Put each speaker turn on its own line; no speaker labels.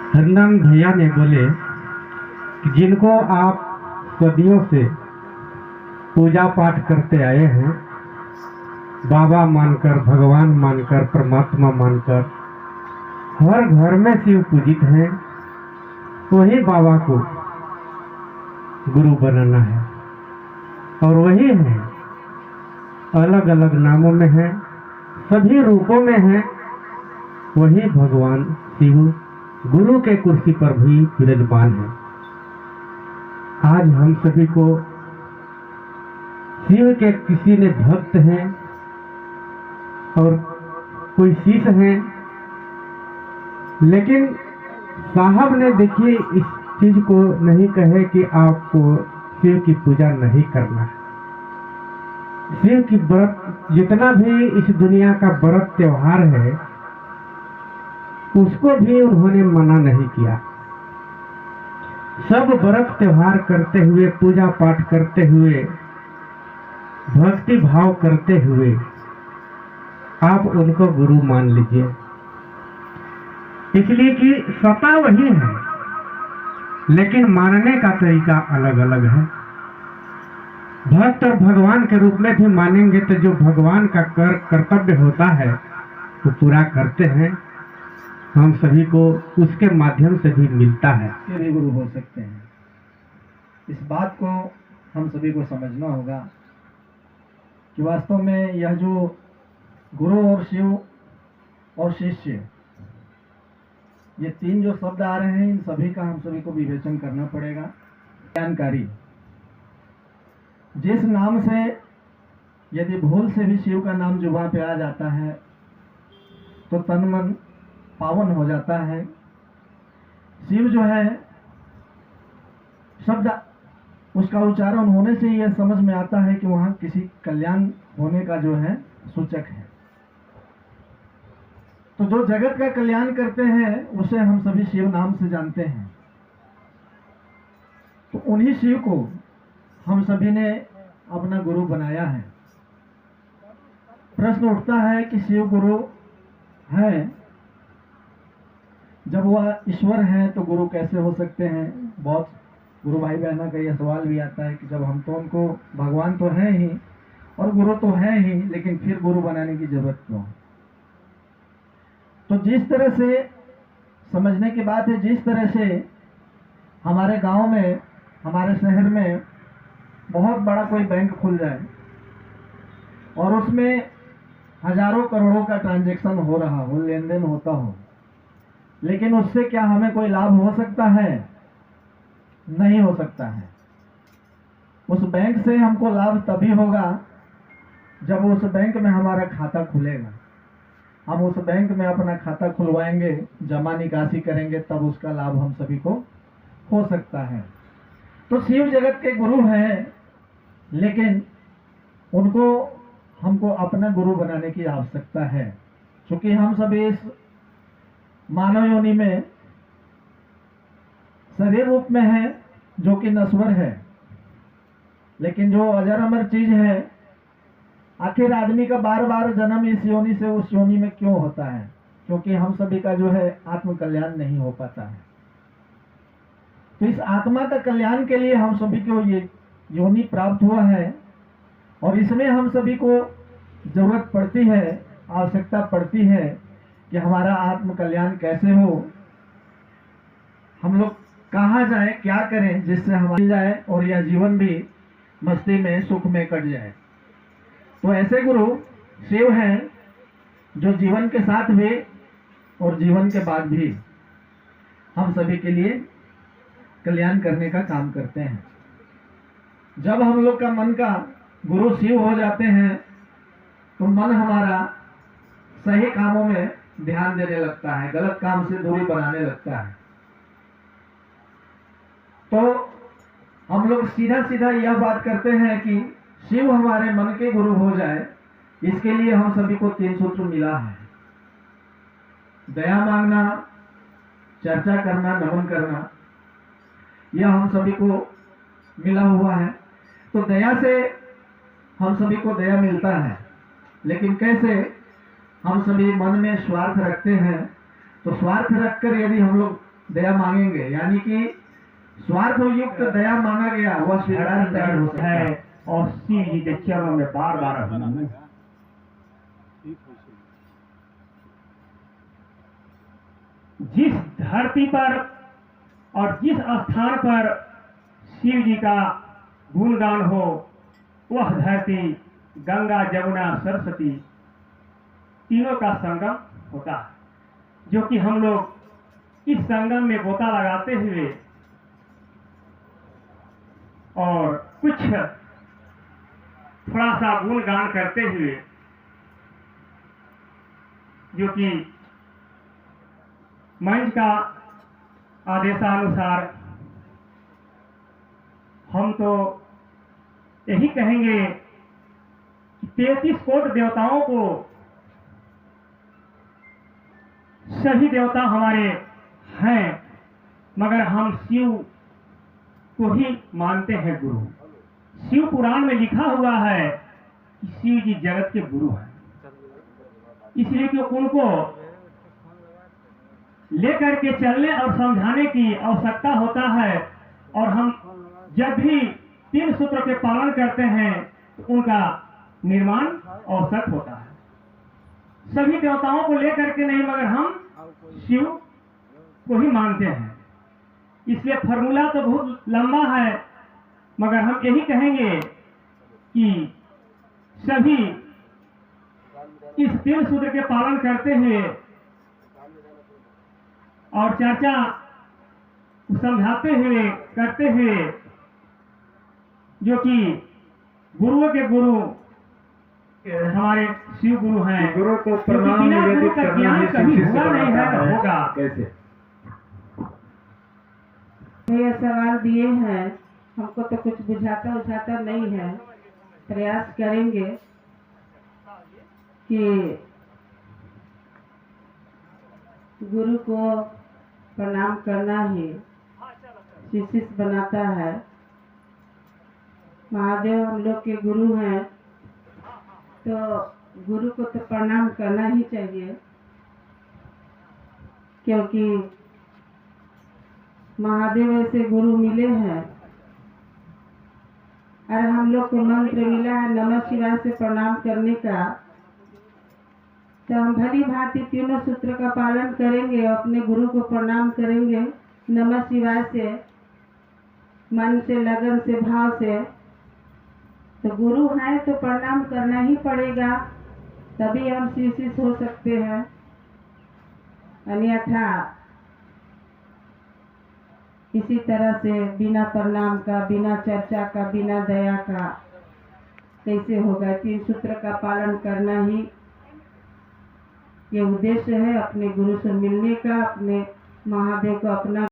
हरनाम भैया ने बोले कि जिनको आप सदियों से पूजा पाठ करते आए हैं, बाबा मानकर, भगवान मानकर, परमात्मा मानकर, हर घर में शिव पूजित हैं, वही बाबा को गुरु बनाना है। और वही है, अलग अलग नामों में है, सभी रूपों में है, वही भगवान शिव गुरु के कुर्सी पर भी विराजमान है। आज हम सभी को शिव के किसी ने भक्त हैं और कोई शिष्य हैं, लेकिन साहब ने देखिए इस चीज को नहीं कहे कि आपको शिव की पूजा नहीं करना है। शिव की व्रत, जितना भी इस दुनिया का व्रत त्योहार है, उसको भी उन्होंने मना नहीं किया। सब व्रत त्योहार करते हुए, पूजा पाठ करते हुए, भक्ति भाव करते हुए आप उनको गुरु मान लीजिए, इसलिए कि सत्ता वही है, लेकिन मानने का तरीका अलग अलग है। भक्त और भगवान के रूप में भी मानेंगे तो जो भगवान का कर्तव्य होता है वो पूरा करते हैं, हम सभी को उसके माध्यम से भी मिलता है।
ये भी गुरु हो सकते हैं। इस बात को हम सभी को समझना होगा कि वास्तव में यह जो गुरु और शिव और शिष्य, ये तीन जो शब्द आ रहे हैं, इन सभी का हम सभी को विवेचन करना पड़ेगा। जानकारी, जिस नाम से यदि भूल से भी शिव का नाम जुबान पे आ जाता है तो तन मन पावन हो जाता है। शिव जो है शब्द, उसका उच्चारण होने से यह समझ में आता है कि वहां किसी कल्याण होने का जो है सूचक है। तो जो जगत का कल्याण करते हैं उसे हम सभी शिव नाम से जानते हैं। तो उन्हीं शिव को हम सभी ने अपना गुरु बनाया है। प्रश्न उठता है कि शिव गुरु है, जब वह ईश्वर है तो गुरु कैसे हो सकते हैं? बहुत गुरु भाई बहनों का यह सवाल भी आता है कि जब हम तो उनको भगवान तो है ही और गुरु तो है ही, लेकिन फिर गुरु बनाने की जरूरत क्यों? तो जिस तरह से समझने की बात है, जिस तरह से हमारे गांव में, हमारे शहर में बहुत बड़ा कोई बैंक खुल जाए और उसमें हजारों करोड़ों का ट्रांजैक्शन हो रहा हो, लेन देन होता हो, लेकिन उससे क्या हमें कोई लाभ हो सकता है? नहीं हो सकता है। उस बैंक से हमको लाभ तभी होगा जब उस बैंक में हमारा खाता खुलेगा। हम उस बैंक में अपना खाता खुलवाएंगे, जमा निकासी करेंगे, तब उसका लाभ हम सभी को हो सकता है। तो शिव जगत के गुरु हैं, लेकिन उनको हमको अपना गुरु बनाने की आवश्यकता है। क्योंकि हम सभी इस मानव योनि में शरीर रूप में है जो कि नश्वर है, लेकिन जो अजर अमर चीज है, आखिर आदमी का बार बार जन्म इस योनि से उस योनि में क्यों होता है? क्योंकि हम सभी का जो है आत्म कल्याण नहीं हो पाता है। तो इस आत्मा का कल्याण के लिए हम सभी को ये योनि प्राप्त हुआ है और इसमें हम सभी को जरूरत पड़ती है, आवश्यकता पड़ती है कि हमारा आत्म कल्याण कैसे हो, हम लोग कहाँ जाए, क्या करें जिससे हमारी जाए और यह जीवन भी मस्ती में, सुख में कट जाए। तो ऐसे गुरु शिव हैं जो जीवन के साथ भी और जीवन के बाद भी हम सभी के लिए कल्याण करने का काम करते हैं। जब हम लोग का मन का गुरु शिव हो जाते हैं तो मन हमारा सही कामों में ध्यान देने लगता है, गलत काम से दूरी बनाने लगता है। तो हम लोग सीधा सीधा यह बात करते हैं कि शिव हमारे मन के गुरु हो जाए, इसके लिए हम सभी को 3 सूत्र मिला है। दया मांगना, चर्चा करना, नमन करना, यह हम सभी को मिला हुआ है। तो दया से हम सभी को दया मिलता है, लेकिन कैसे? हम सभी मन में स्वार्थ रखते हैं, तो स्वार्थ रखकर यदि हम लोग दया मांगेंगे, यानी कि स्वार्थ युक्त दया मांगा गया वह स्वीकार नहीं हो सकता
है और शिव जी के चरणों में बार बार जिस धरती पर और जिस स्थान पर शिव जी का गुणगान हो वह धरती गंगा जमुना सरस्वती तीनों का संगम होता है, जो कि हम लोग इस संगम में गोता लगाते हुए और कुछ थोड़ा सा गुणगान करते हुए, जो कि मंच का आदेशानुसार हम तो यही कहेंगे कि 33 कोट देवताओं को सभी देवता हमारे हैं, मगर हम शिव को ही मानते हैं गुरु। शिव पुराण में लिखा हुआ है कि शिव जी जगत के गुरु हैं, इसलिए कि उनको लेकर के चलने और समझाने की आवश्यकता होता है। और हम जब भी 3 सूत्र के पालन करते हैं तो उनका निर्माण आवश्यक होता है। सभी देवताओं को लेकर के नहीं, मगर हम शिव को ही मानते हैं। इसलिए फॉर्मूला तो बहुत लंबा है, मगर हम यही कहेंगे कि सभी इस 3 सूत्र के पालन करते हुए और चर्चा समझाते हुए करते हुए, जो कि गुरुओं के गुरु हमारे शिव गुरु हैं,
गुरु को
क्योंकि
प्रणाम
बिना गुरु
निवेदित
का
करना
ज्ञान
ही
कभी
शिव से
हुआ नहीं है,
बनाता
न होगा।
कैसे?
ये सवाल दिए हैं, हमको तो कुछ बुझाता नहीं है। प्रयास करेंगे कि गुरु को प्रणाम करना ही शिष्य बनाता है। महादेव हम लोग के गुरु हैं, तो गुरु को तो प्रणाम करना ही चाहिए, क्योंकि महादेव ऐसे गुरु मिले हैं। और हम लोग को मंत्र मिला है नमः शिवाय से प्रणाम करने का, तो हम भली भांति तीनों सूत्र का पालन करेंगे और अपने गुरु को प्रणाम करेंगे नमः शिवाय से, मन से, लगन से, भाव से। तो गुरु हैं तो प्रणाम करना ही पड़ेगा, तभी हम शिष्य हो सकते हैं। अन्यथा इसी तरह से बिना प्रणाम का, बिना चर्चा का, बिना दया का कैसे होगा। 3 सूत्र का पालन करना ही ये उद्देश्य है, अपने गुरु से मिलने का, अपने महादेव को अपना